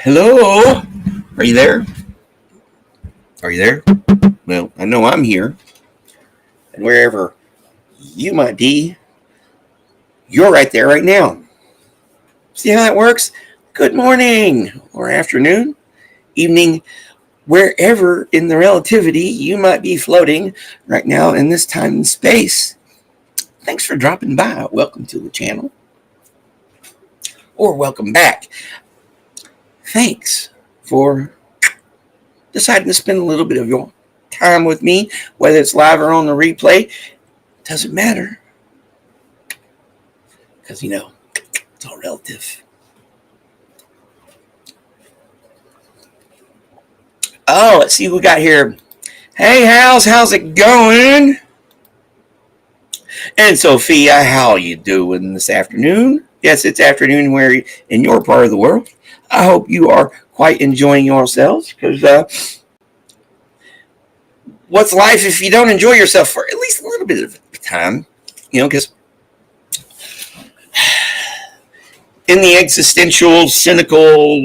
Hello? Are you there? Are you there? Well, I know I'm here. And wherever you might be, you're right there right now. See how that works? Good morning, or afternoon, evening, wherever in the relativity you might be floating right now in this time and space. Thanks for dropping by. Welcome to the channel. Or welcome back. Thanks for deciding to spend a little bit of your time with me, whether it's live or on the replay. Doesn't matter. Because, it's all relative. Oh, let's see who we got here. Hey, how's it going? And Sophia, how you doing this afternoon? Yes, it's afternoon where in your part of the world. I hope you are quite enjoying yourselves, because what's life if you don't enjoy yourself for at least a little bit of time? Because in the existential, cynical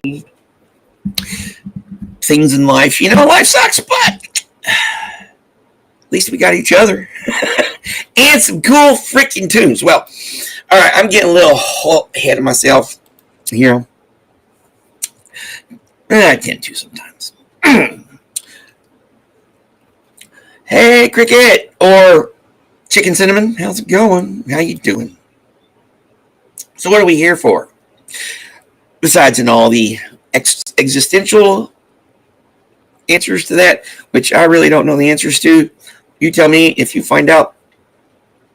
things in life, life sucks, but at least we got each other. And some cool freaking tunes. Well, all right, I'm getting a little ahead of myself here. I tend to sometimes. Hey, Cricket or Chicken Cinnamon, how's it going? How you doing? So what are we here for? Besides in all the existential answers to that, which I really don't know the answers to. You tell me if you find out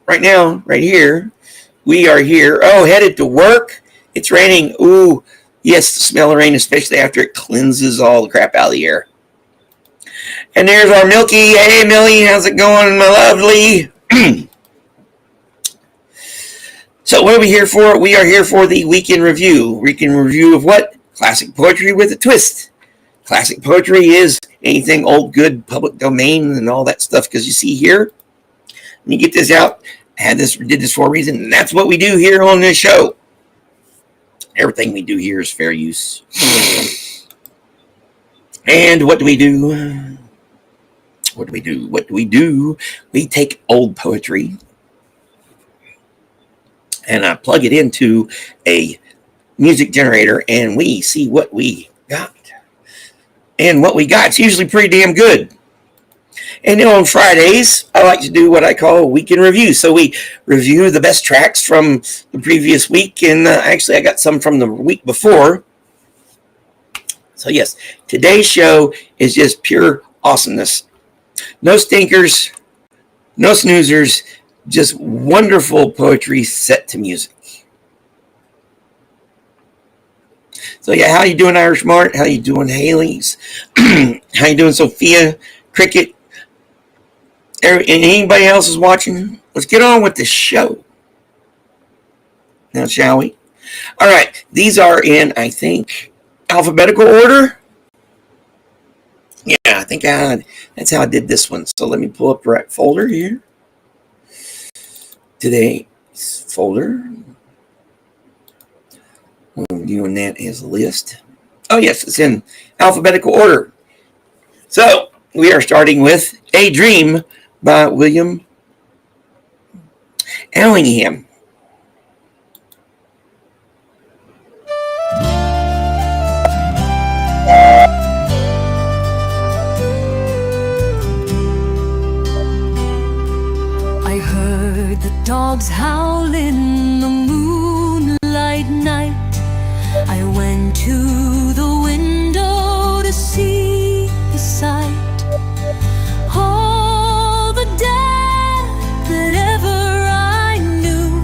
right now, right here. We are here. Oh, headed to work. It's raining. Ooh, yes, the smell of rain, especially after it cleanses all the crap out of the air. And there's our Milky. Hey, Millie, how's it going, my lovely? So what are we here for? We are here for the weekend review. Weekend review of what? Classic poetry with a twist. Classic poetry is anything old, good, public domain, and all that stuff. Because you see here, let me get this out. Did this for a reason, and that's what we do here on this show. Everything we do here is fair use. And what do we do? What do we do? We take old poetry and I plug it into a music generator, and we see what we got. And what we got is usually pretty damn good. And on Fridays, I like to do what I call a weekend review. So we review the best tracks from the previous week. And actually, I got some from the week before. So yes, today's show is just pure awesomeness. No stinkers, no snoozers, just wonderful poetry set to music. So yeah, how you doing, Irish Mart? How you doing, Haley's? How you doing, Sophia? Cricket? And anybody else is watching? Let's get on with the show. Now, shall we? All right. These are in, I think, alphabetical order. Yeah, I think that's how I did this one. So let me pull up the right folder here. Today's folder. We're doing that as a list. Oh, yes, it's in alphabetical order. So we are starting with A Dream by William Allingham. I heard the dogs howl in the moonlight night. I went to the window to see the sight. All the dead that ever I knew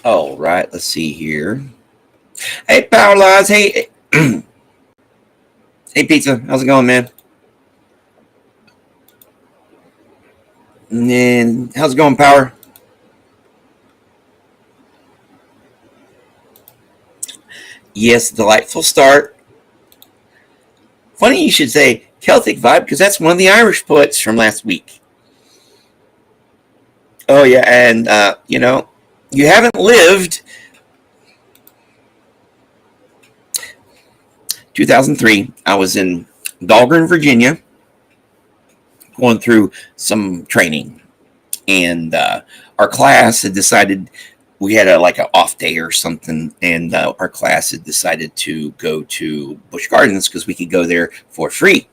All right, let's see here. Hey, Power Lies. Hey, hey, Pizza. How's it going, man? And then, how's it going, Power? Yes, delightful start. Funny you should say Celtic vibe, because that's one of the Irish poets from last week. Oh, yeah, and, you haven't lived 2003. I was in Dahlgren, Virginia, going through some training, and our class had decided we had an off day or something, and our class had decided to go to Busch Gardens because we could go there for free.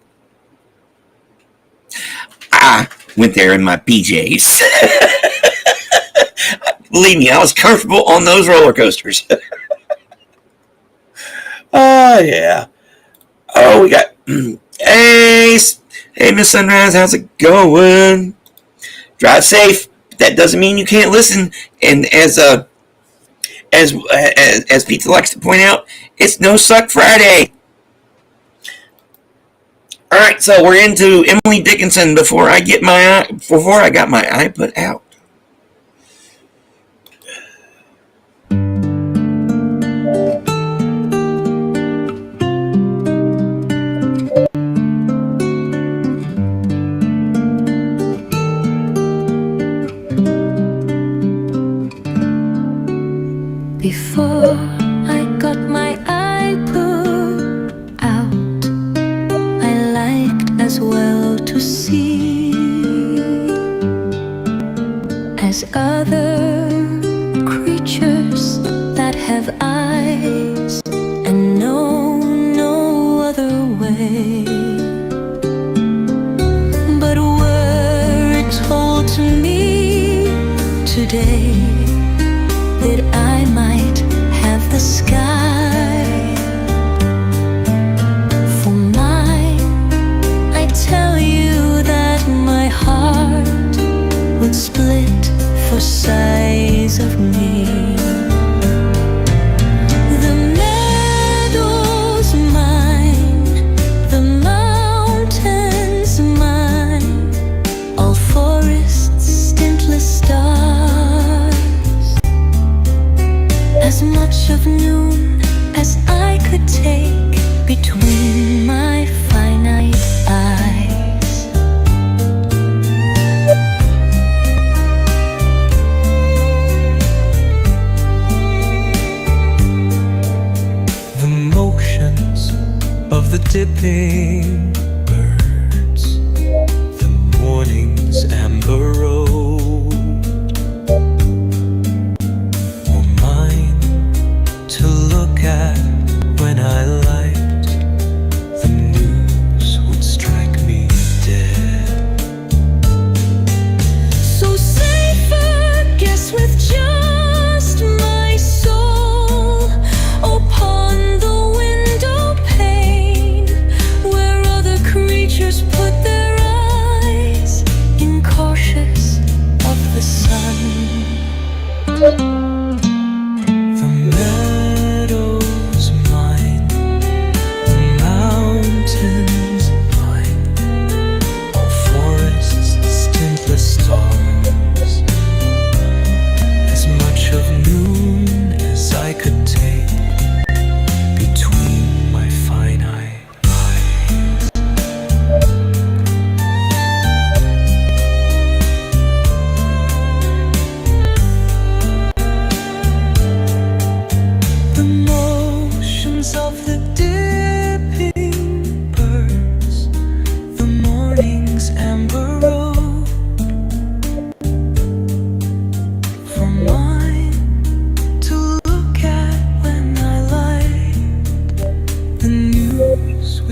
I went there in my PJs. Believe me, I was comfortable on those roller coasters. Oh, yeah. Oh, we got... Hey, Miss Sunrise, how's it going? Drive safe. That doesn't mean you can't listen. And as Pizza likes to point out, it's no suck Friday. All right, so we're into Emily Dickinson before I got my eye put out. Before I got my eye put out, I liked as well to see as other creatures that have eyes and know no other way. But were it told to me today that I might have the sky for mine, I tell you that my heart would split for size of me. The meadows mine, the mountains mine, all forests, stintless stars. As much of noon as I could take between my finite eyes. The motions of the dipping birds, the morning's amber road, to look at when I liked, the news would strike me dead. So safer, guess with just my soul upon the window pane, where other creatures put their eyes, incautious of the sun.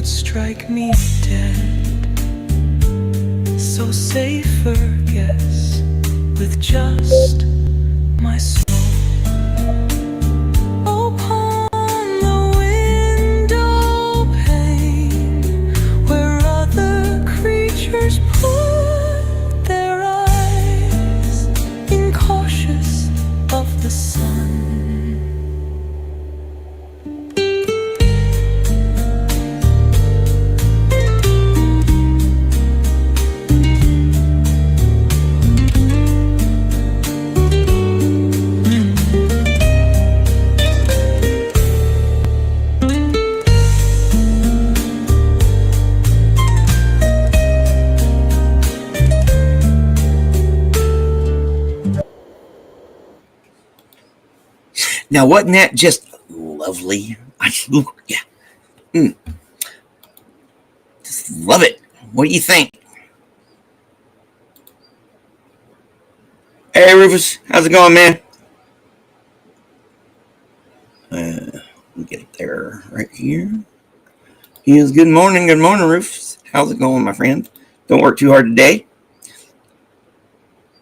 Strike me dead. So safer guess with just my soul. Upon the window pane, where other creatures put their eyes, incautious of the sun. Now, wasn't that just lovely? Yeah. Just love it. What do you think? Hey, Rufus. How's it going, man? Let me get it there right here. Yes, good morning. Good morning, Rufus. How's it going, my friend? Don't work too hard today.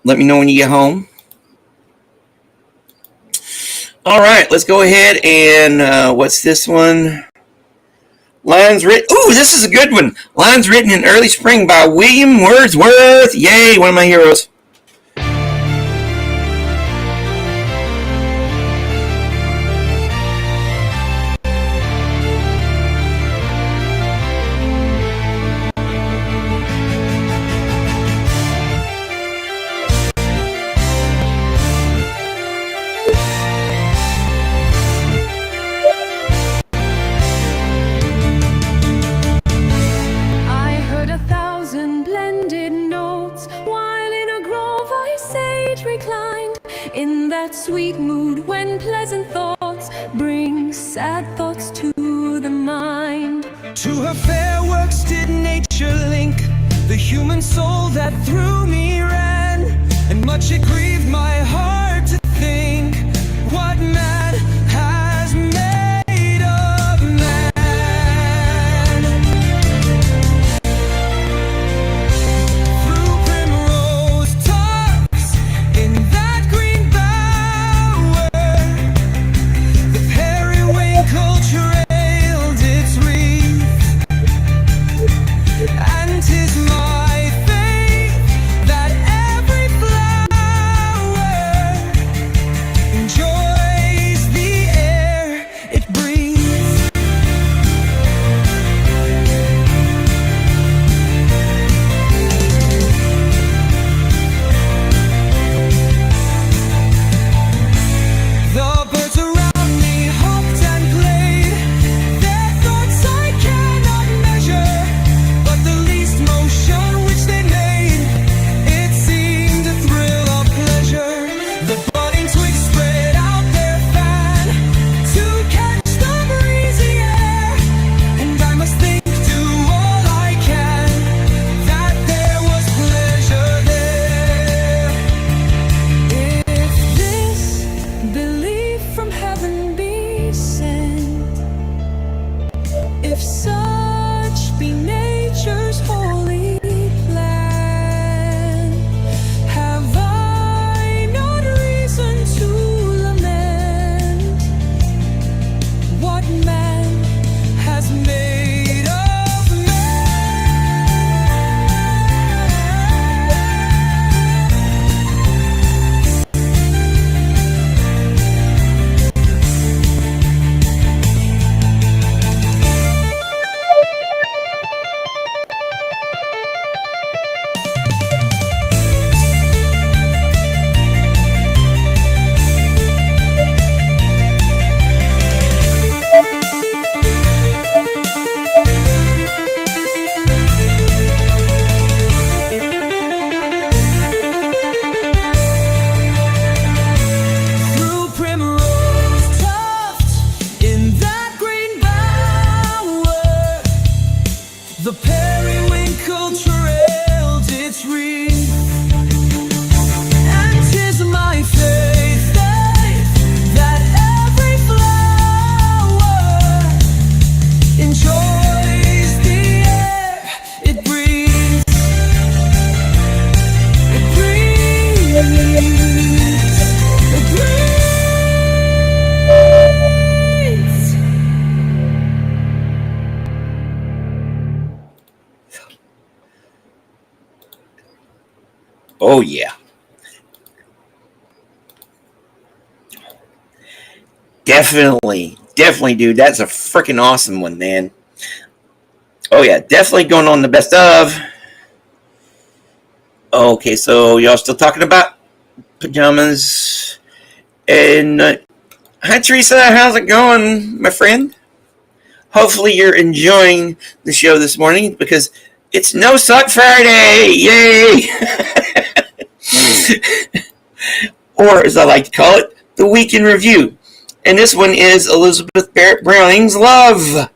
Let me know when you get home. All right, let's go ahead and what's this one? Lines written. Ooh, this is a good one. Lines written in early spring by William Wordsworth. Yay, one of my heroes. In that sweet mood when pleasant thoughts bring sad thoughts to the mind. To her fair works did nature link the human soul that through me ran, and much it grieved my heart to think what man has made of man. Through primrose tops in that green bower, the periwinkle trailed its wreath, and 'tis my faith that every flower enjoys the air it breathes. The birds around me hopped and played, their thoughts I cannot measure, but the least motion which they made, it seemed a thrill of pleasure. The budding twigs spread out their fan to catch the breezy air, and I must think, do all I can, that there was pleasure there. If this belief from heaven be sent, if such be nature's holy plan, have I not reason to lament what man has made of man? Through primrose tuft in that green bower, the periwinkle trailed its wreath, and 'tis my faith that every flower enjoys the air it breathes. It breathes. It breathes. Oh, yeah. Definitely, dude. That's a freaking awesome one, man. Oh, yeah. Definitely going on the best of. Okay, so y'all still talking about pajamas? And hi, Teresa. How's it going, my friend? Hopefully you're enjoying the show this morning because it's No Suck Friday. Yay! Or, as I like to call it, the Week in Review. And this one is Elizabeth Barrett Browning's Love.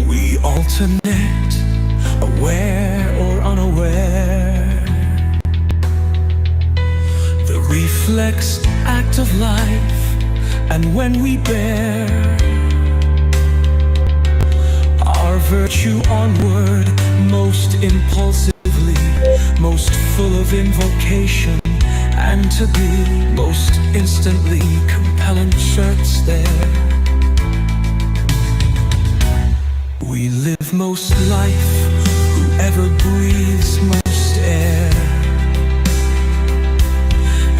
We alternate, aware or unaware. The reflex act of life, and when we bear our virtue onward, most impulsively, most full of invocation, and to be most instantly compelling shirts there. We live most life, whoever breathes most air,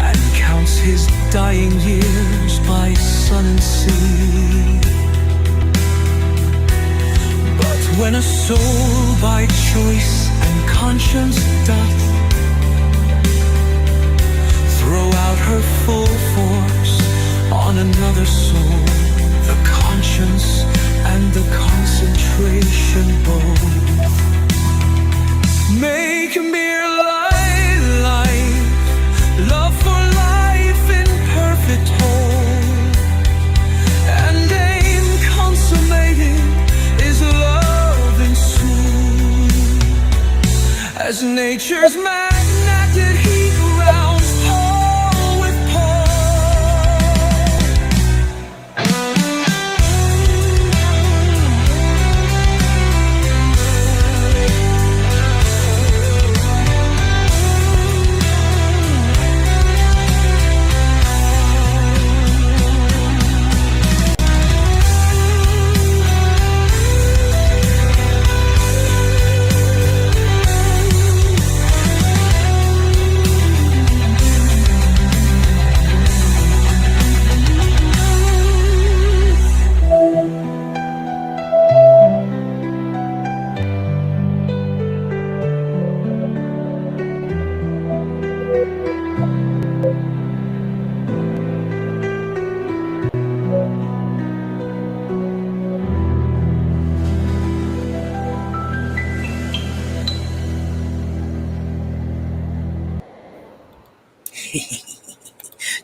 and counts his dying years by sun and sea. But when a soul by choice and conscience doth throw out her full force on another soul, the conscience and the concentration both make mere life, love for life in perfect whole, and aim consummating is love in swoon, as nature's magnetic heat rounds pole with pole.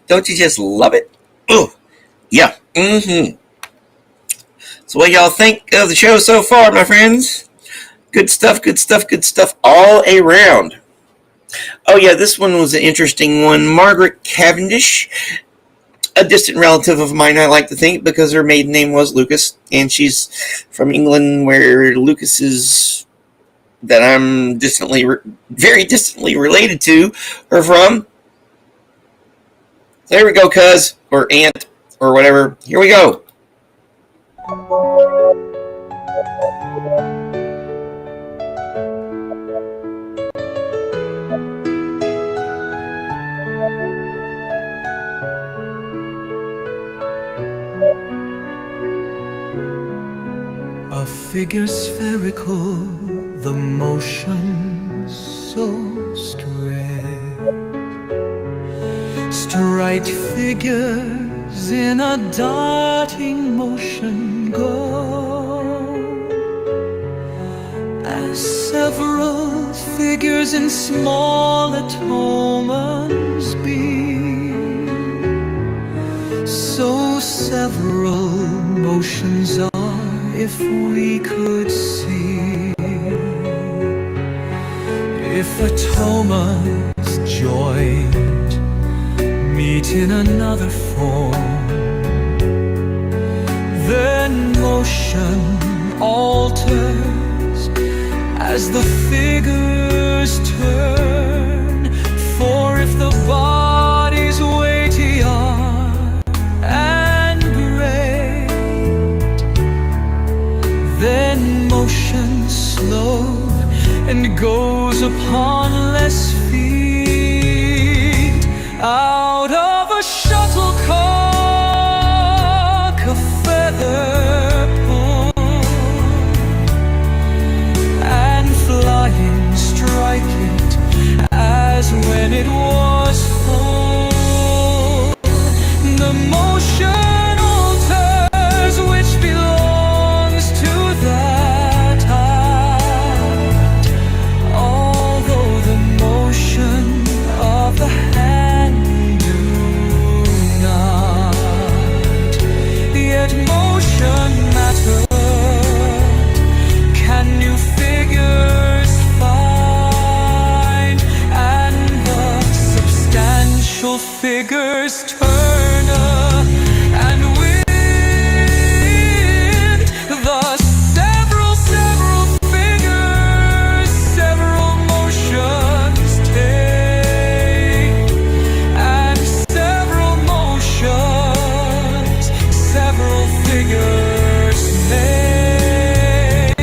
Don't you just love it? Oh, yeah. So what y'all think of the show so far, my friends? Good stuff, good stuff, good stuff all around. Oh yeah, this one was an interesting one. Margaret Cavendish, a distant relative of mine, I like to think, because her maiden name was Lucas, and she's from England, where Lucas is, that I'm very distantly related to, are from. There we go, cuz, or aunt, or whatever. Here we go. A figure spherical, the motion so straight. Straight figures in a darting motion go, as several figures in small atonements be, so several motions are, if we could see. If atomas joined meet in another form, then motion alters as the figures turn. For if the bodies weighty are and great, then motion slow upon less feet. Out of a shuttlecock, a feather pull, and flying strike it as when it was full. The motion alters which belongs to that act, although the motion of the hand do not. Yet motion matters. Can new figures find, and the substantial figures turn and win the several figures, several motions take, and several motions, several figures make.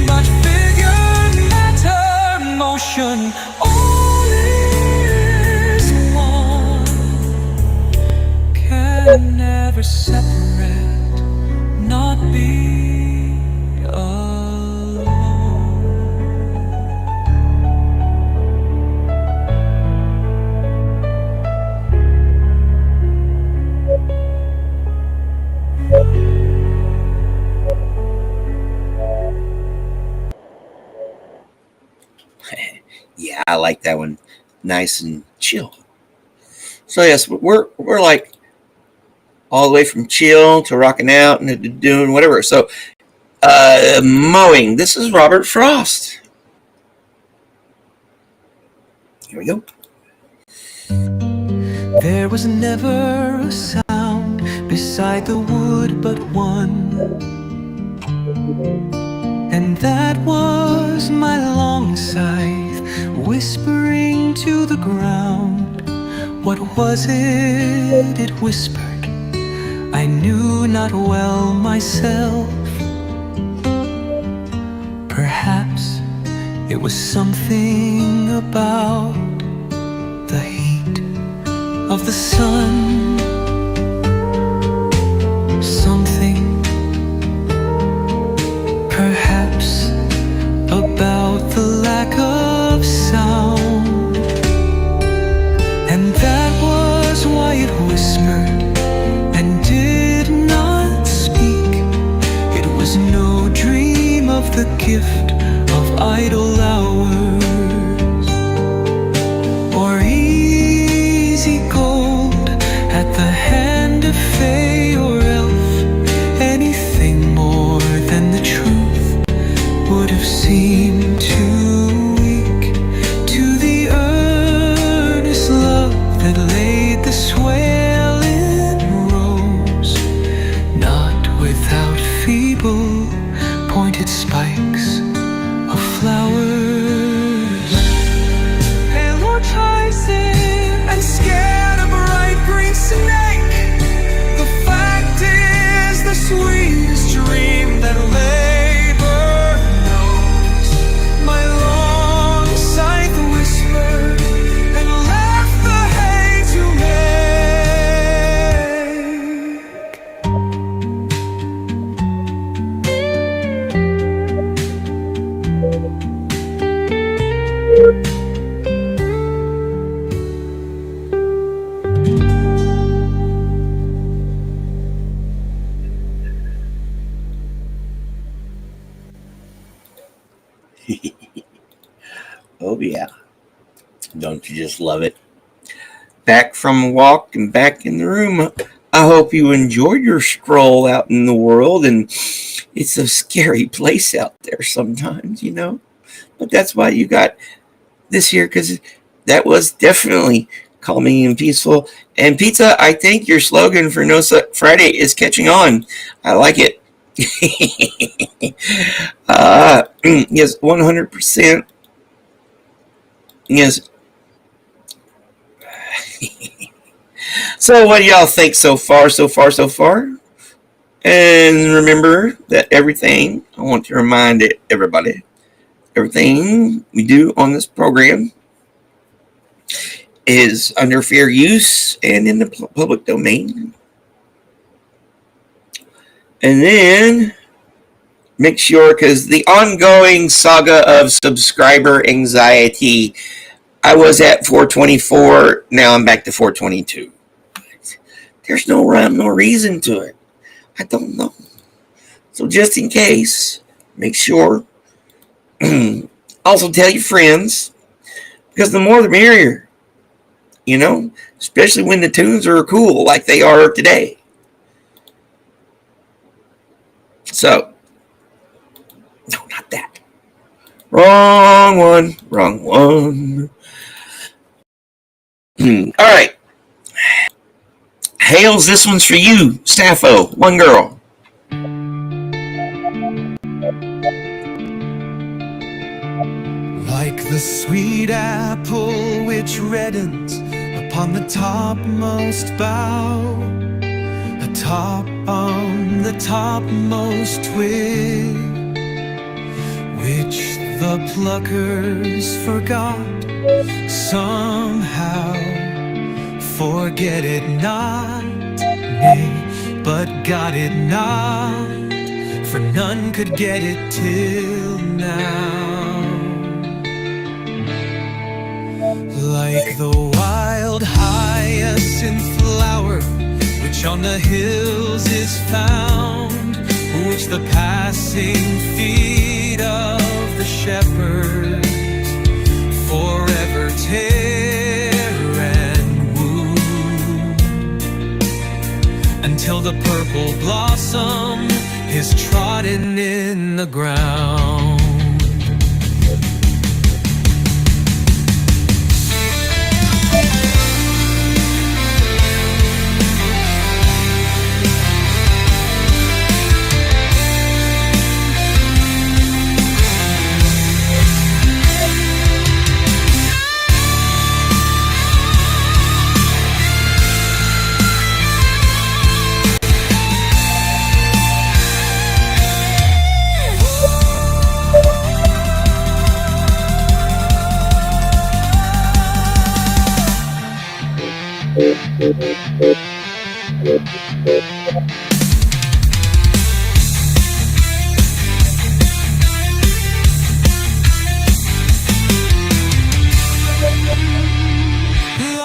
But figure matter, motion all is one, can never separate, not be alone. Yeah, I like that one. Nice and chill. So yes, we're like all the way from chill to rocking out and to doing whatever. So mowing. This is Robert Frost. Here we go. There was never a sound beside the wood but one, and that was my long scythe whispering to the ground. What was it? It whispered. I knew not well myself. Perhaps it was something about the heat of the sun. Something, perhaps, about the lack of sound. And that was why it whispered and did not speak. It was no dream of the gift of idle hours, or easy gold at the hand of fay or elf. Anything more than the truth would have seemed too weak to the earnest love that laid the swale in rows, not without feeble pointed spikes of flowers. Pale or Tyson and scared a bright green snake. The fact is the sweetest dream that labor knows. My long scythe whispered and left the hay to Oh yeah. Don't you just love it? Back from a walk and back in the room. I hope you enjoyed your stroll out in the world, and it's a scary place out there sometimes, you know. But that's why you got this here, because that was definitely calming and peaceful. And pizza, I think your slogan for No Suck Friday is catching on. I like it. Yes, 100%. Yes. So what do y'all think so far? And remember that everything, I want to remind everybody, everything we do on this program is under fair use and in the public domain. And then make sure, because the ongoing saga of subscriber anxiety, I was at 424, now I'm back to 422. There's no rhyme, no reason to it. I don't know. So just in case, make sure. Also tell your friends, because the more the merrier, you know, especially when the tunes are cool like they are today. So, no, not that. Wrong one. All right. Hales, this one's for you, Sappho, one girl. Like the sweet apple which reddens upon the topmost bough, atop on the topmost twig, which the pluckers forgot somehow. Forget it not, nay, but got it not, for none could get it till now. Like the wild hyacinth flower which on the hills is found, which the passing feet of the shepherds forever tear and wound, until the purple blossom is trodden in the ground.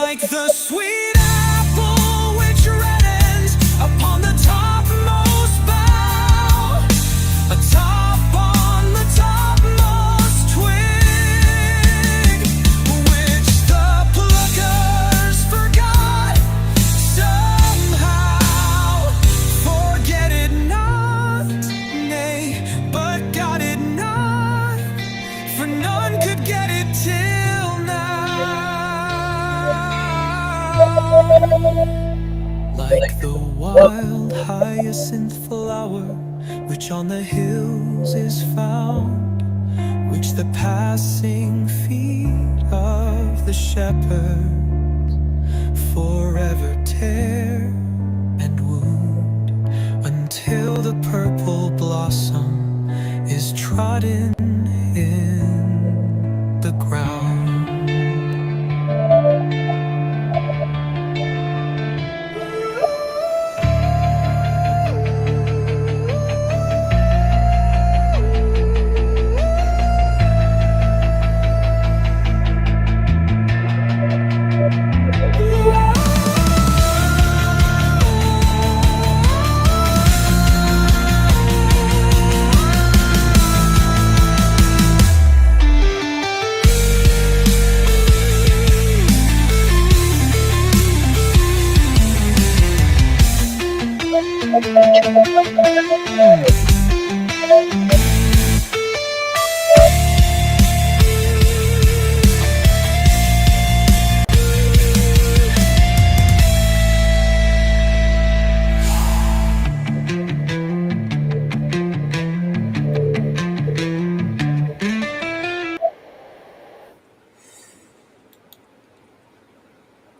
Like the sweet apple which reddens upon the topmost bough, atop on the topmost twig, which the pluckers forgot somehow. Forget it not, nay, but got it not, for none could get it till now. Like the wild hyacinth flower which on the hills is found, which the passing feet of the shepherds forever tear and wound, until the purple blossom is trodden in the ground.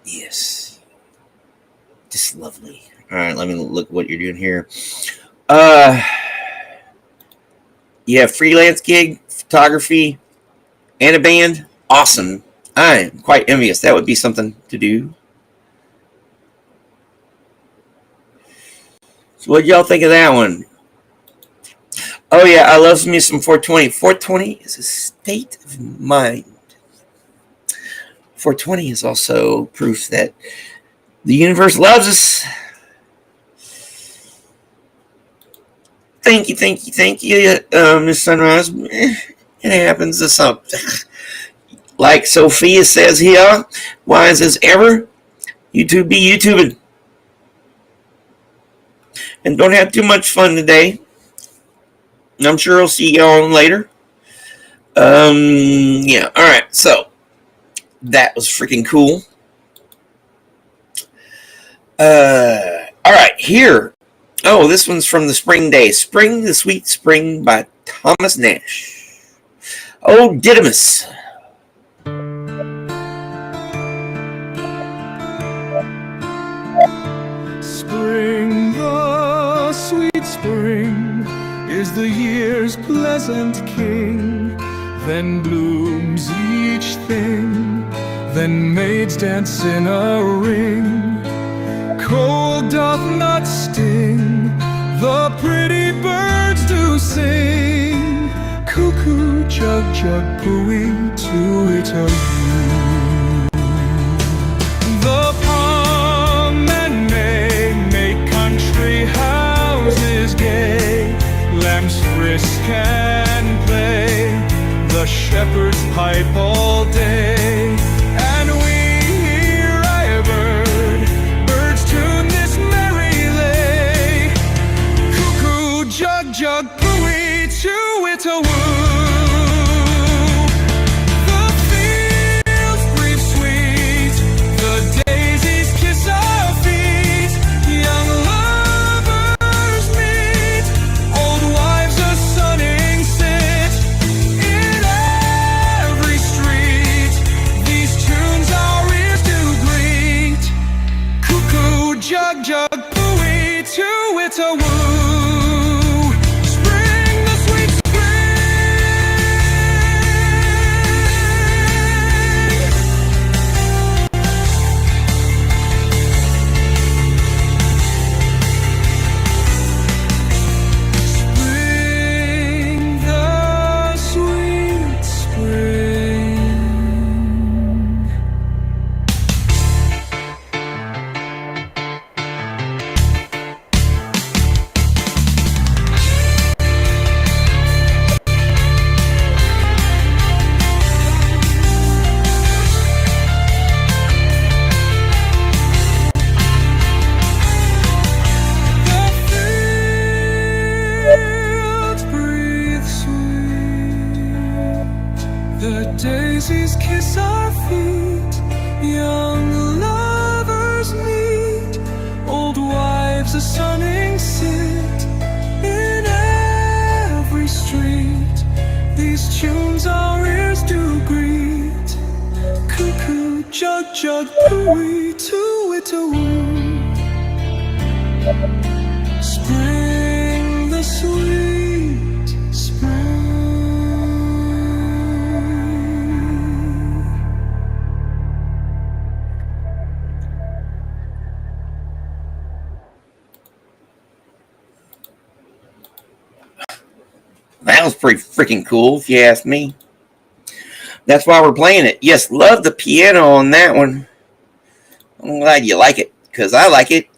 Yes. Just lovely. All right, let me look what you're doing here. Yeah, freelance gig, photography, and a band. Awesome. I'm quite envious. That would be something to do. So what y'all think of that one? Oh yeah, I love me some 420. 420 is a state of mind. 420 is also proof that the universe loves us. Thank you, Miss Sunrise. It happens to some. Like Sophia says here, wise as ever, YouTube be YouTubing. And don't have too much fun today. I'm sure I'll see y'all later. Yeah, alright, so that was freaking cool. Alright, here. Oh, this one's from the Spring Day. Spring, the Sweet Spring by Thomas Nash. Oh, Didymus. Spring, the sweet spring, is the year's pleasant king. Then blooms each thing, then maids dance in a ring. Cold doth not sting, the pretty birds do sing. Cuckoo, chug, chug, cooing, too-it-a-yoo. The palm and may make country houses gay. Lambs frisk and play, the shepherds pipe all day. And we hear a birds tune this merry lay. Cuckoo, jug, jug, cooey, choo-it-a-woo. The fields breathe sweet, the daisies kiss our feet. Young lovers meet, old wives a sunning sit. In every street, these tunes our ears do greet. Cuckoo, jug, jug, cooey, choo-it-a-woo. Spring, the sweet spring. Spring, the sweet spring. The fields breathe sweet, the daisies kiss our feet. Young lovers meet, old wives a sunning sit. In every street, these tunes our ears do greet. Cuckoo, jug, jug, cooey, too-it-a-woo. Spring, the sweet spring. That was pretty freaking cool, if you ask me. That's why we're playing it. Yes, love the piano on that one. I'm glad you like it, because I like it.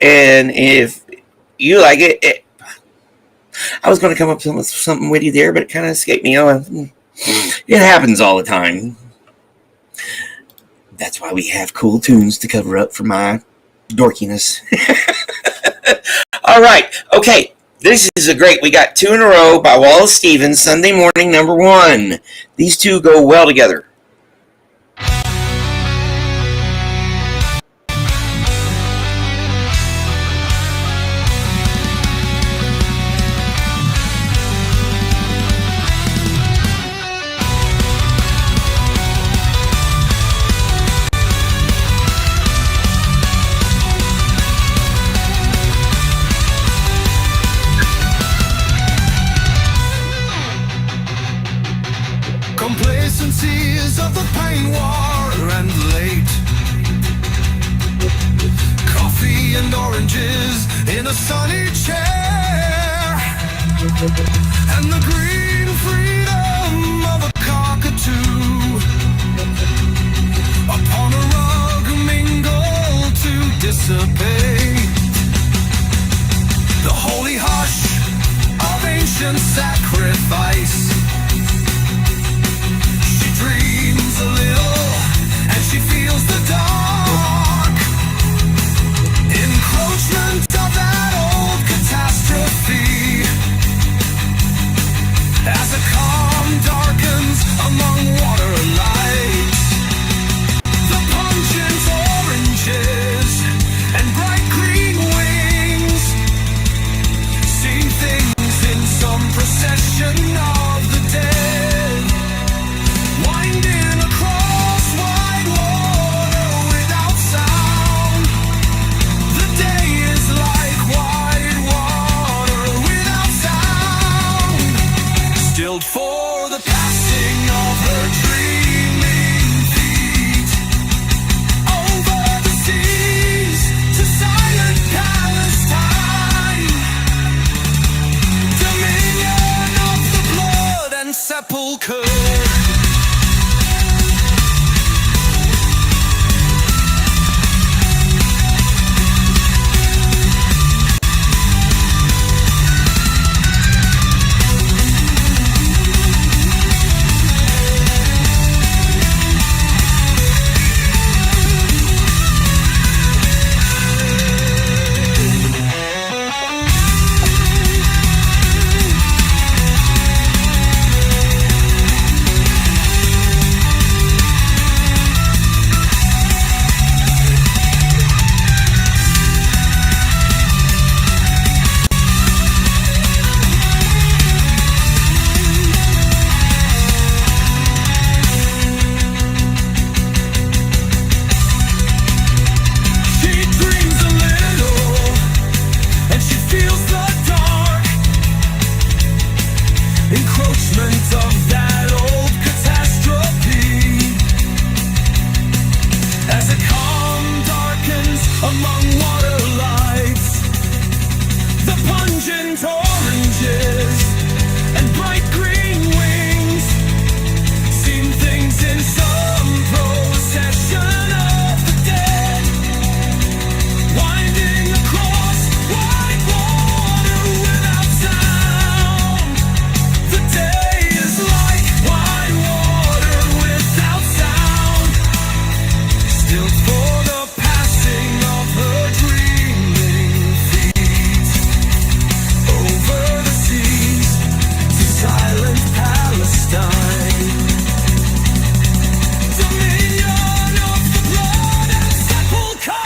And if you like it, I was going to come up with something witty there, but it kind of escaped me. It happens all the time. That's why we have cool tunes to cover up for my dorkiness. All right. Okay. This is a great. We got two in a row by Wallace Stevens, Sunday Morning, number 1. These two go well together. in a sunny chair, and the green freedom of a cockatoo upon a rug mingled to dissipate the holy hush of ancient sacrifice. She dreams a little and she feels the dark encroachment of that old catastrophe as a calm darkens among water lights. The pungent oranges and bright green wings see things in some procession of the dead, winding across wide water without sound. The day is like wide water without sound, stilled for the passing of her dreaming feet over the seas to silent Palestine, dominion of the blood and sepulchre. Encroachment of that old catastrophe as a calm darkens among water lights. The pungent oranges and bright green wings seem things in some procession of the dead, winding across wide water without sound. The day is like wide water without sound, still for the passing of her dreaming feet over the seas to silent Palestine, dominion of the blood and sepulchre.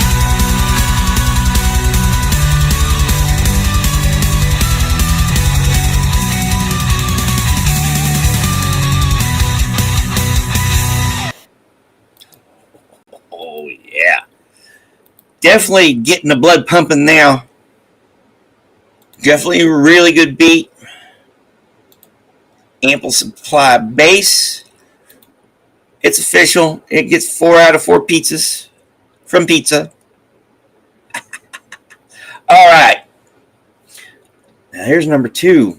Oh, yeah. Definitely getting the blood pumping now. Definitely a really good beat. Ample supply bass. It's official. It gets 4 out of 4 pizzas from pizza. All right. Now here's number 2.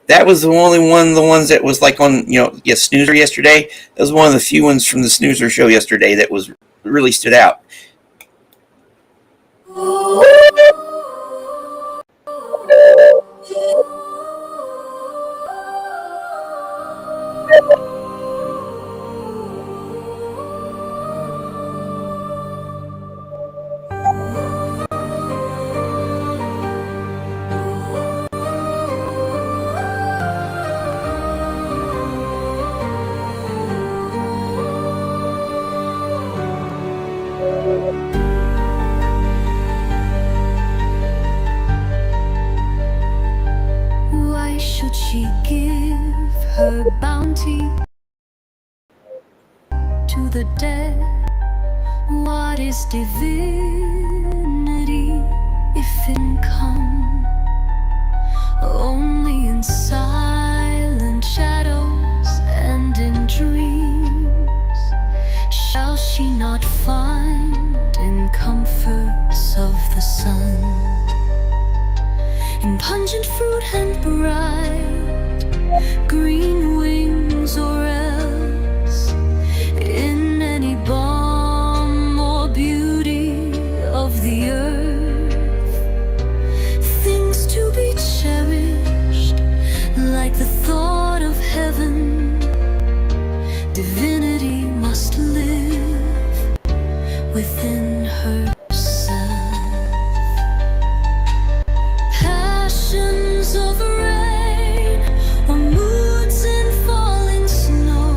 That was the only one of the ones that was like on, Snoozer yesterday. That was one of the few ones from the Snoozer show yesterday that was really stood out. Why should she give her bounty to the dead? What is divinity if it can come only in silent shadows and in dreams? Shall she not find in comforts of the sun? in pungent fruit and bright green wings, or else in any balm or beauty of the earth. Things to be cherished, like the thought of heaven. Divinity must live within herself. Passions of rain, or moods in falling snow,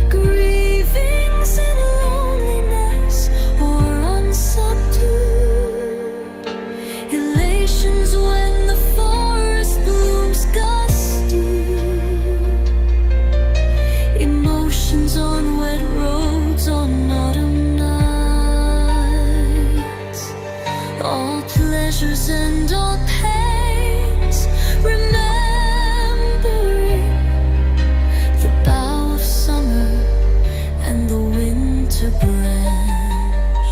grievings in loneliness or unsubdued, elations when the forest blooms gusty, emotions on wet roads on autumn nights, all pleasures and all pains, remembering the bough of summer and the winter branch.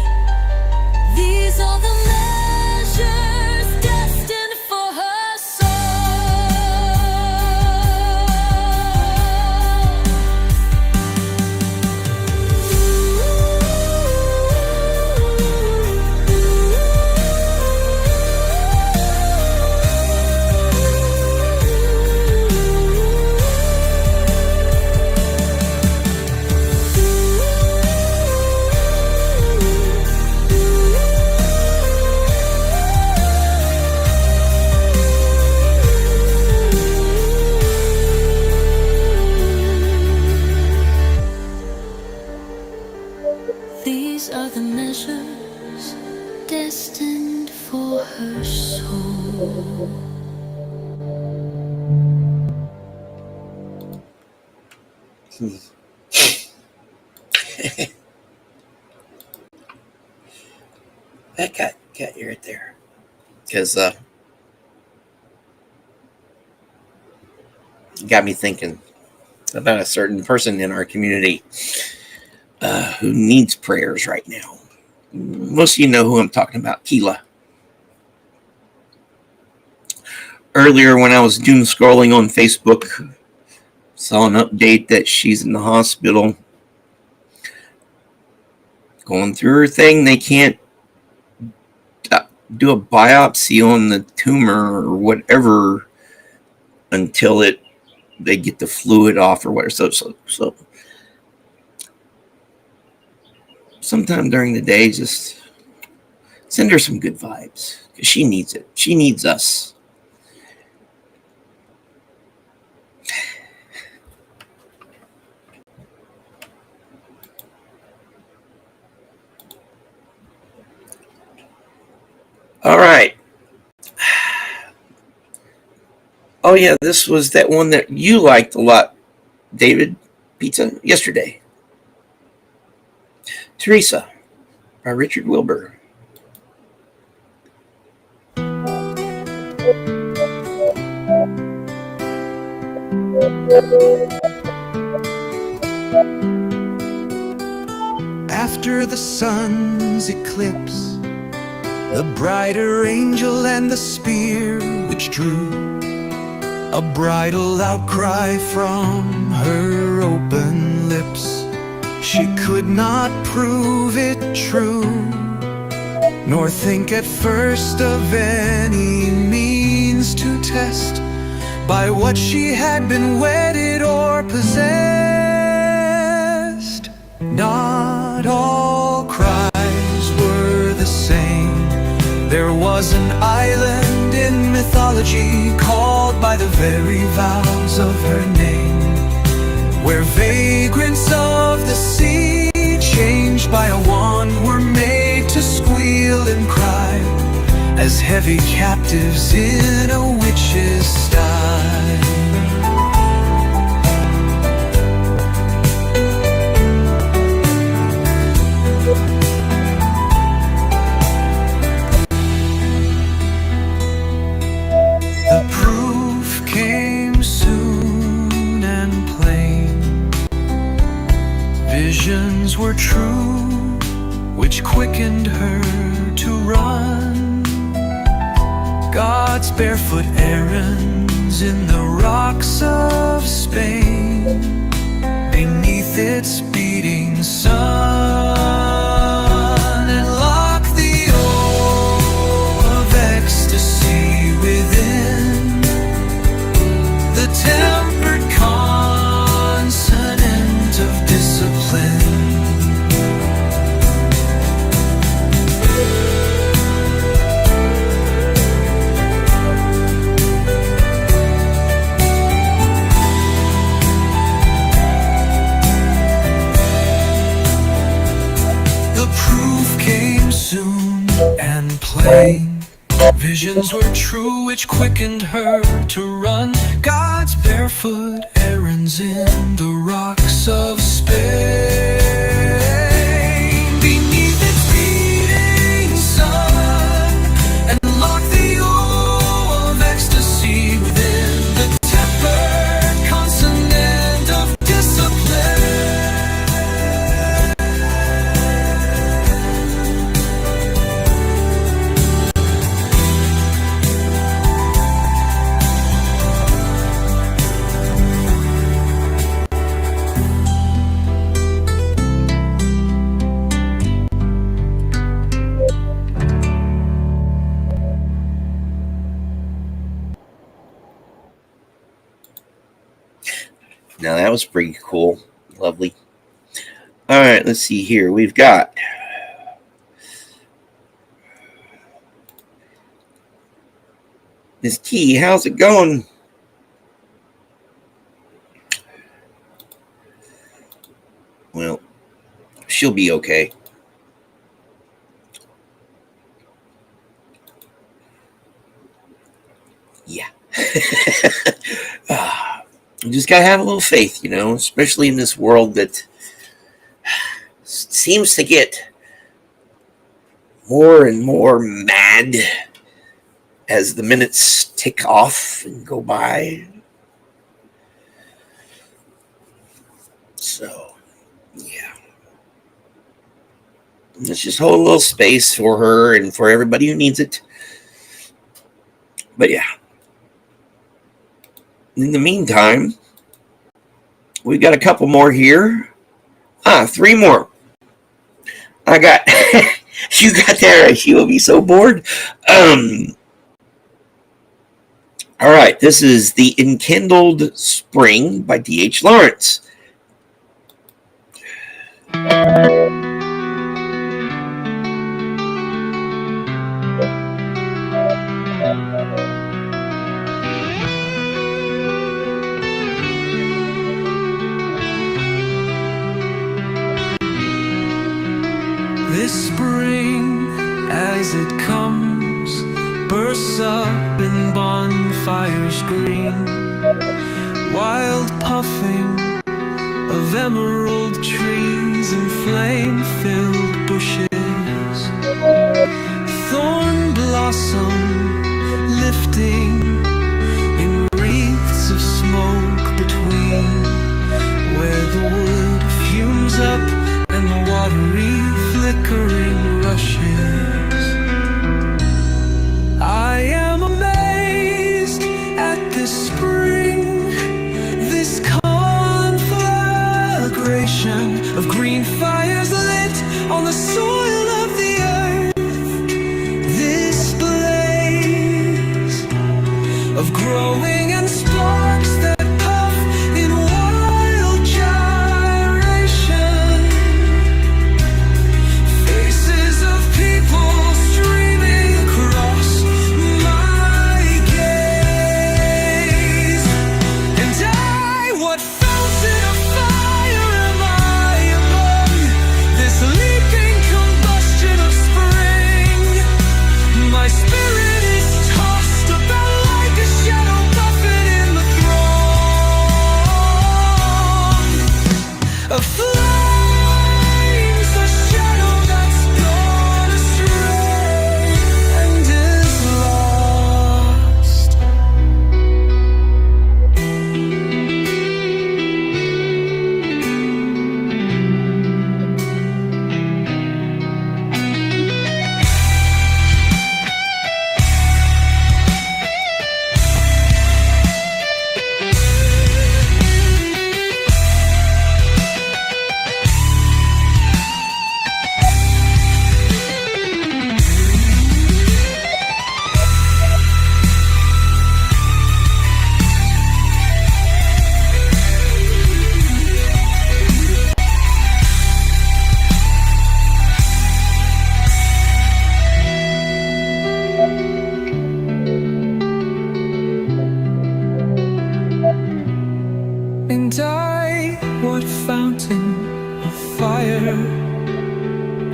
These are the measures destined for her These are the measures destined for her soul. That got you right there. Because got me thinking about a certain person in our community who needs prayers right now. Most of you know who I'm talking about, Keela. Earlier when I was doom scrolling on Facebook, saw an update that she's in the hospital going through her thing. They can't do a biopsy on the tumor or whatever until they get the fluid off or whatever. So sometime during the day, just send her some good vibes, because she needs it. She needs us. All right. Oh, yeah, this was that one that you liked a lot, David Pizza, yesterday. Teresa by Richard Wilbur. After the sun's eclipse, the brighter angel and the spear which drew a bridal outcry from her open lips. She could not prove it true, nor think at first of any means to test by what she had been wedded or possessed. Not all cries were the same. There was an island in mythology called by the very vows of her name, where vagrants of the sea, changed by a wand, were made to squeal and cry as heavy captives in a witch's sty. The proof came soon and plain. Visions were true, which quickened her to run. God's barefoot errands in the rocks of Spain, beneath its beating sun, and lock the O of ecstasy within the tempered consonant of discipline. Soon and plain, visions were true which quickened her to run God's barefoot errands in the rocks of Spain, beneath its beating sun, and lock the O of ecstasy within the tempered consonant of discipline. Now that was pretty cool. Lovely. All right, let's see here. We've got Miss T. How's it going? Well, she'll be okay. Yeah. You just gotta have a little faith, especially in this world that seems to get more and more mad as the minutes tick off and go by. So, yeah. Let's just hold a little space for her and for everybody who needs it. But yeah. In the meantime, we've got a couple more here. 3 more. I got, you got there. She will be so bored. All right. This is The Enkindled Spring by D.H. Lawrence. This spring, as it comes, bursts up in bonfires green, wild puffing of emerald trees and flame-filled bushes, thorn blossom lifting in wreaths of smoke between, where the wood fumes up and the watery flickering rushes. I am amazed at this spring, this conflagration of green fires lit on the soil of the earth, this blaze of growing and sparks that puff in wild gyration, faces of people streaming across my gaze. And I, what fountain of fire am I among this leaping combustion of spring? My spirit is tossed about like a shadow buffeted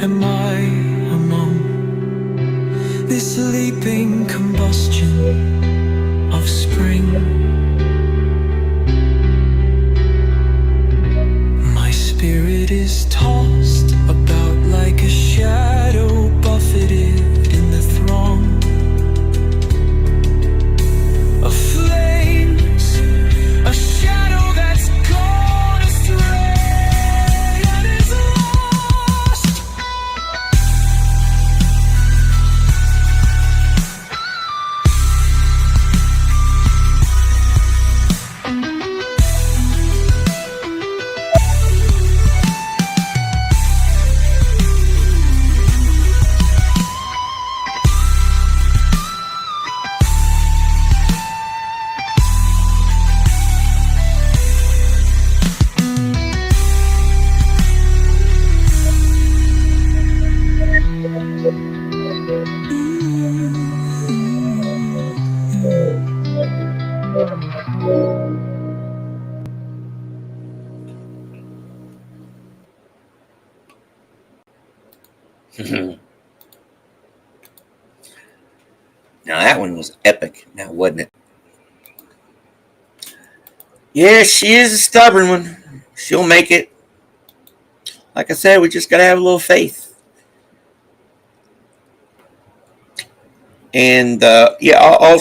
am I among this leaping combustion of spring? My spirit is tossed about like a shadow buffeted in the throng of flames, a shadow that's gone astray and is lost. Now that one was epic, now wasn't it? Yeah, she is a stubborn one. She'll make it. Like I said, we just gotta have a little faith. And yeah, I'll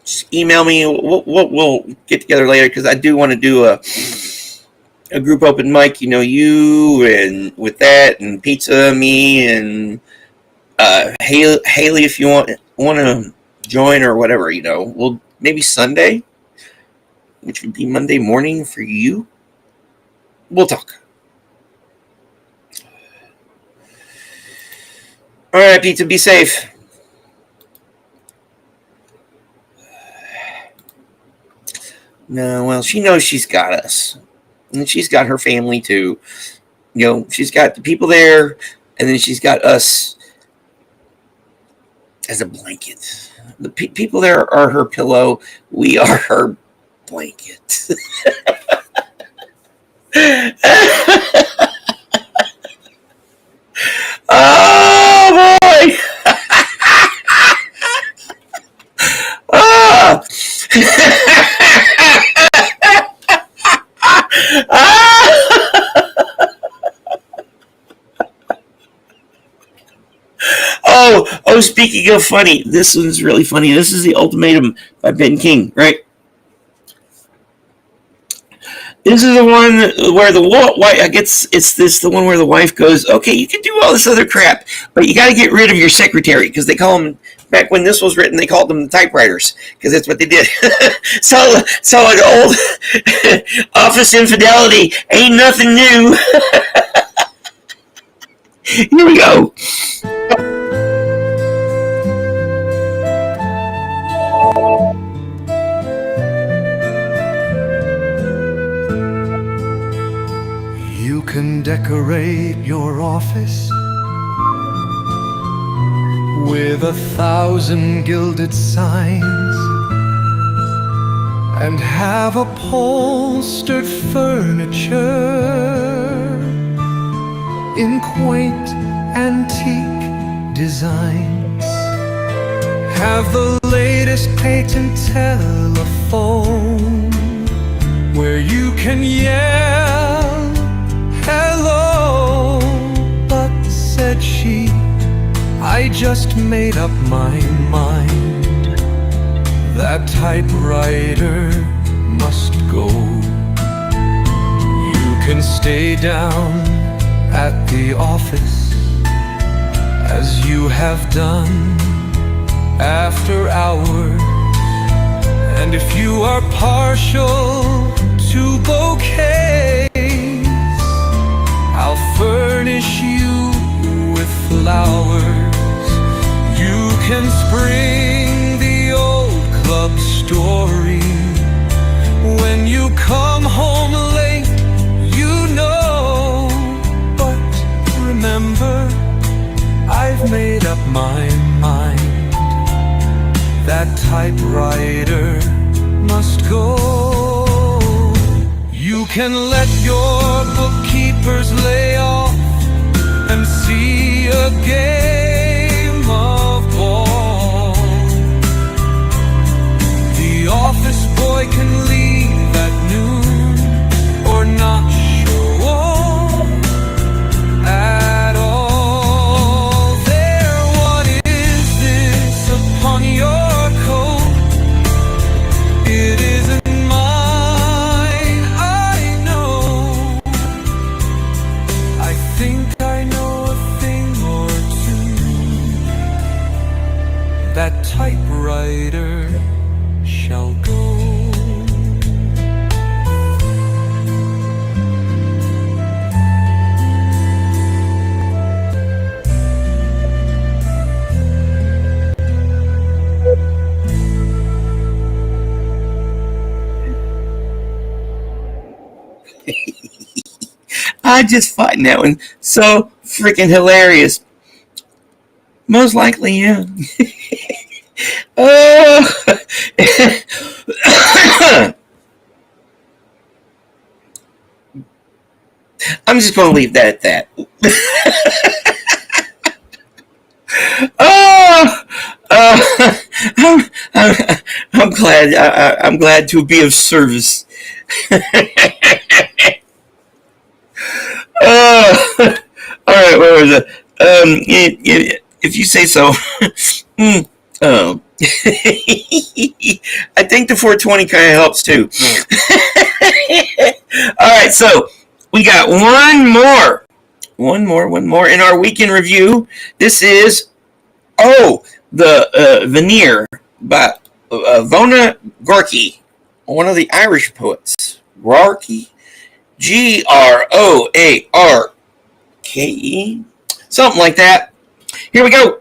just email me. We'll get together later because I do want to do a group open mic. You know, you and with that and pizza, me and Haley, if you want to join or whatever. You know, we'll maybe Sunday, which would be Monday morning for you. We'll talk. All right, pizza, be safe. No, well, she knows she's got us. And she's got her family, too. You know, she's got the people there, and then she's got us as a blanket. The people there are her pillow. We are her blanket. Oh, boy! Ah! Oh, speaking of funny, this one's really funny. This is The Ultimatum by Ben King, right? This is the one where the wife, I guess it's the one where the wife goes, okay, you can do all this other crap, but you got to get rid of your secretary, because they call them, back when this was written, they called them the typewriters, because that's what they did. so an old office infidelity ain't nothing new. Here we go. You can decorate your office with 1,000 gilded signs and have upholstered furniture in quaint antique designs. Have the latest patent telephone where you can yell hello, but said she, I just made up my mind. That typewriter must go. You can stay down at the office as you have done after hours. And if you are partial to bouquets, I'll furnish you with flowers. You can spring the old club story. When you come home late, you know. But remember, I've made up my mind. That typewriter must go. You can let your bookkeepers lay off and see brighter shall go. I just find that one so freaking hilarious. Most likely, yeah. Oh. I'm just going to leave that at that. Oh, I'm glad. I'm glad to be of service. All right, where was it? If you say so. Oh. I think the 420 kind of helps too. All right, so we got one more in our weekend review. This is the Veneer by Vona Gorky, one of the Irish poets. Gorky, Groarke, something like that. Here we go.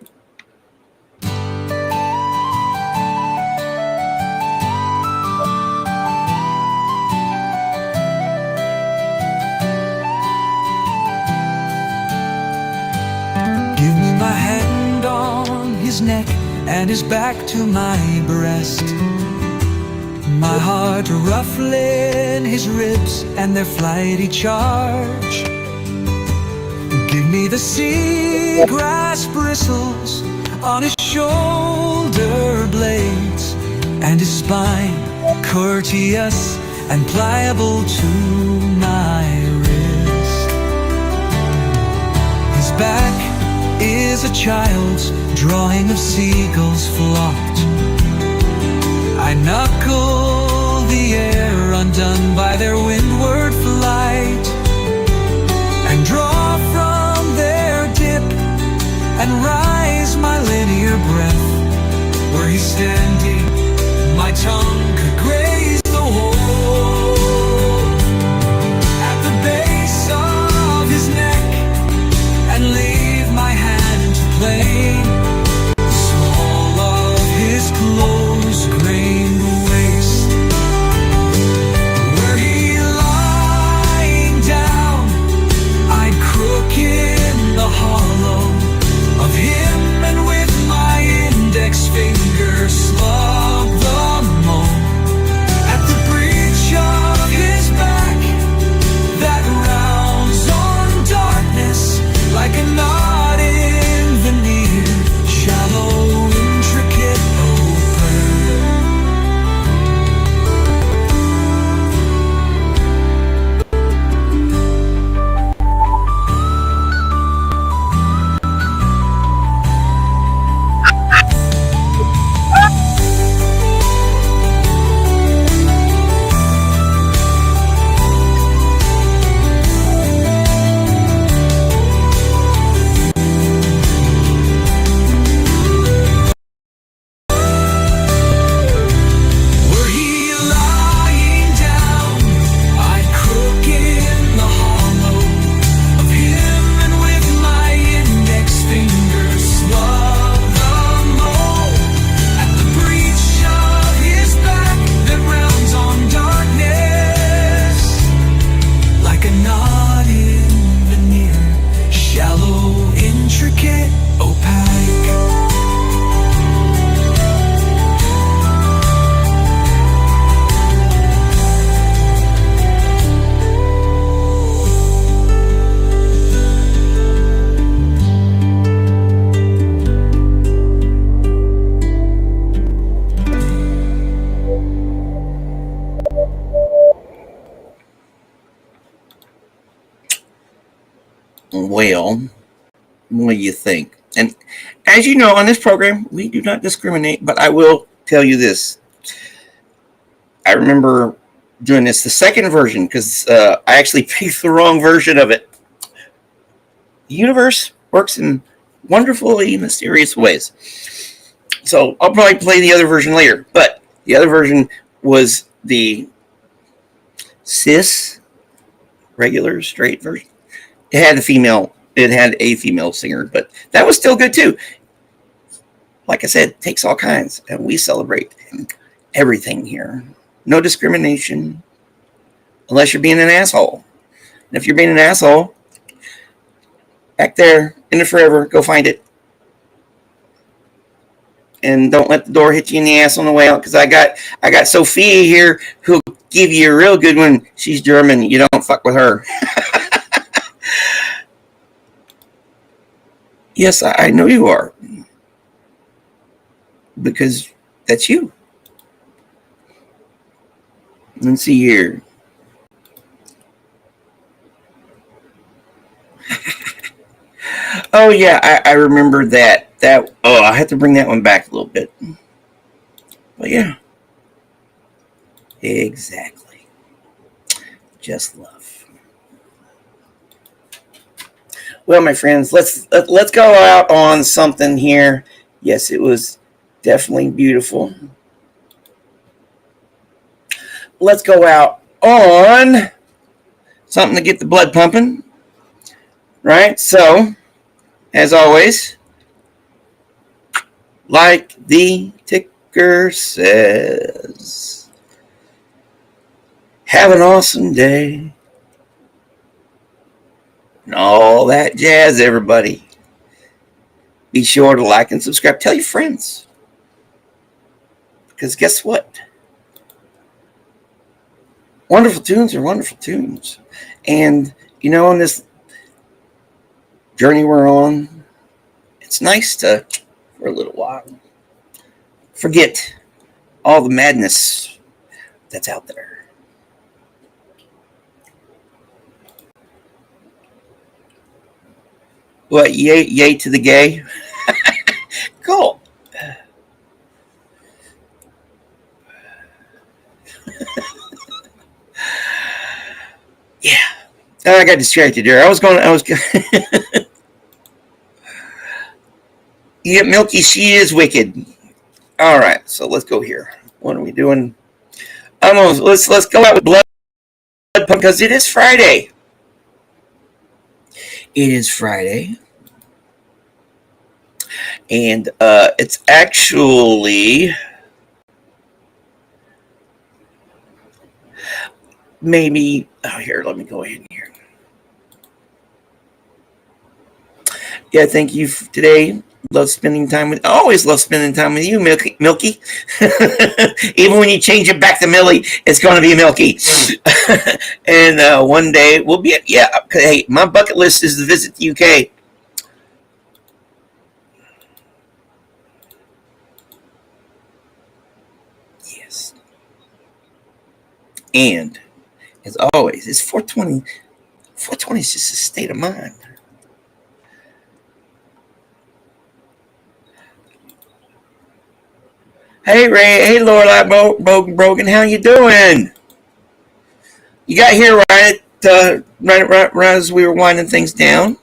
Give me my hand on his neck and his back to my breast, my heart ruffling his ribs and their flighty charge. Give me the seagrass bristles on his shoulder blades, and his spine courteous and pliable to my wrist. His back is a child's drawing of seagulls flocked. I knuckle the air undone by their windward flight, and draw from their dip and rise my linear breath. Were he standing, my tongue could graze the hole at the base of his neck, and leave my hand to play the small of his clothes grained waist. Were he lying down, I'd crook in the hollow of him, and with my index finger slug the moan at the breach of his back that rounds on darkness like a knot in veneer, shallow, intricate, Well, what do you think? And as you know, on this program, we do not discriminate, but I will tell you this. I remember doing this, the second version, because I actually picked the wrong version of it. The universe works in wonderfully mysterious ways. So I'll probably play the other version later. But the other version was the cis, regular, straight version. It had a female singer, but that was still good too. Like I said, it takes all kinds, and we celebrate everything here. No discrimination, unless you're being an asshole. And if you're being an asshole, back there in the forever, go find it. And don't let the door hit you in the ass on the way out, because I got Sophia here who'll give you a real good one. She's German. You don't fuck with her. Yes, I know you are. Because that's you. Let's see here. Oh yeah, I remember that. I have to bring that one back a little bit. But yeah. Exactly. Just love. Well, my friends, let's go out on something here. Yes, it was definitely beautiful. Let's go out on something to get the blood pumping. Right? So, as always, like the ticker says, have an awesome day. And all that jazz, everybody. Be sure to like and subscribe. Tell your friends. Because guess what? Wonderful tunes are wonderful tunes. And, you know, on this journey we're on, it's nice to, for a little while, forget all the madness that's out there. What, yay to the gay? Cool. Yeah. I got distracted there. I was yeah, Milky, she is wicked. All right, so let's go here. What are we doing? Let's go out with blood because it is Friday. It is Friday. And it's actually maybe, here, let me go in here. Yeah, thank you today. Love spending time with, I always love spending time with you, Milky. Even when you change it back to Millie, it's going to be Milky. And one day we'll be, hey, my bucket list is to visit the UK. Yes. And as always, it's 420. 420 is just a state of mind. Hey Ray, hey Lorelai Brogan, how you doing? You got here right as we were winding things down.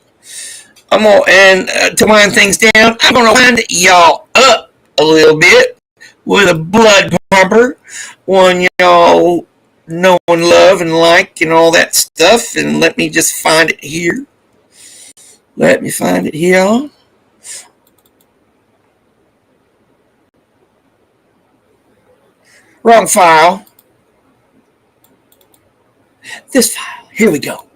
To wind things down, I'm gonna wind y'all up a little bit with a blood pumper, one y'all know and love and like and all that stuff. And let me just find it here. Let me find it here. Wrong file. This file. Here we go.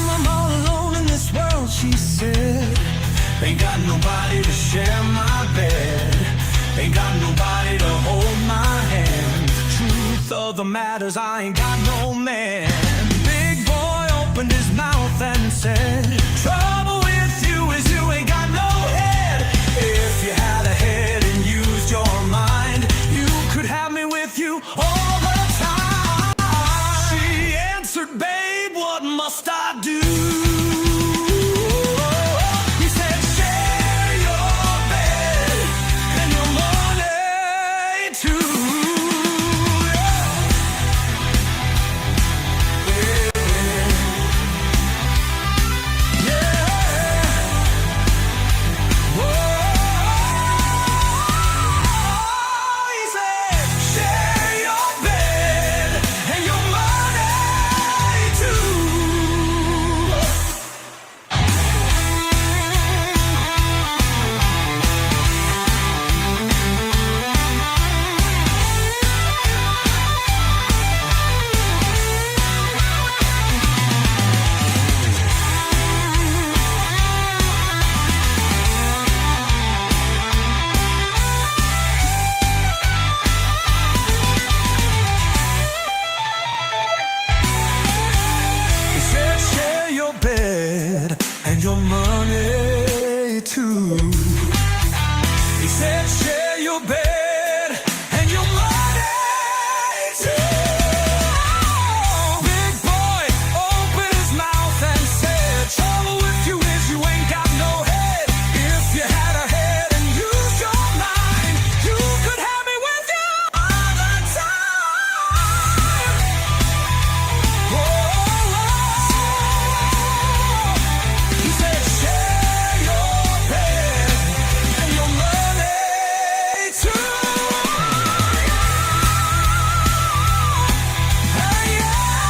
I'm all alone in this world, she said. Ain't got nobody to share my bed. Ain't got nobody to hold my hand. Truth of the matters, I ain't got no man. Big boy opened his mouth and said, trouble with you is you ain't got no head. If you had a head and used your mind, you your bed and your money too. Big boy opened his mouth and said, trouble with you is you ain't got no head. If you had a head and used your mind, you could have me with you all the time. He said, share your bed and your money too. Hey, yeah.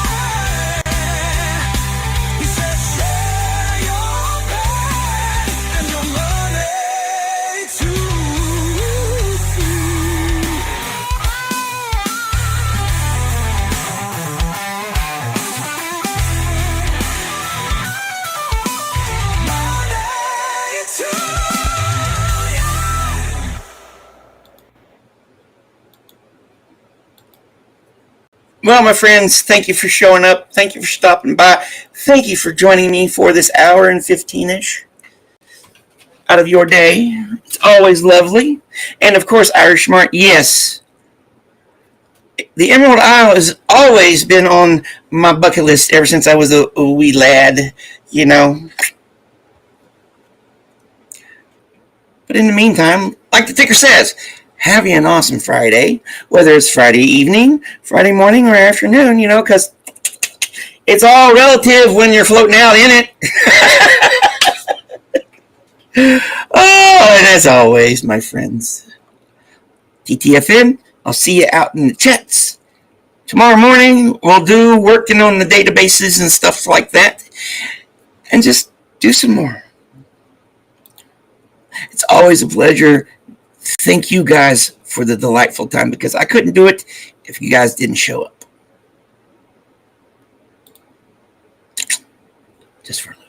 He said, share your bed and your money too. Money too. Well, my friends, thank you for showing up. Thank you for stopping by. Thank you for joining me for this hour and 15-ish out of your day. It's always lovely. And of course, Irish Mart, yes. The Emerald Isle has always been on my bucket list ever since I was a wee lad, you know. But in the meantime, like the ticker says, have you an awesome Friday, whether it's Friday evening, Friday morning, or afternoon, you know, because it's all relative when you're floating out in it. Oh, and as always, my friends, TTFN, I'll see you out in the chats. Tomorrow morning, we'll do working on the databases and stuff like that, and just do some more. It's always a pleasure. Thank you guys for the delightful time, because I couldn't do it if you guys didn't show up. Just for a little.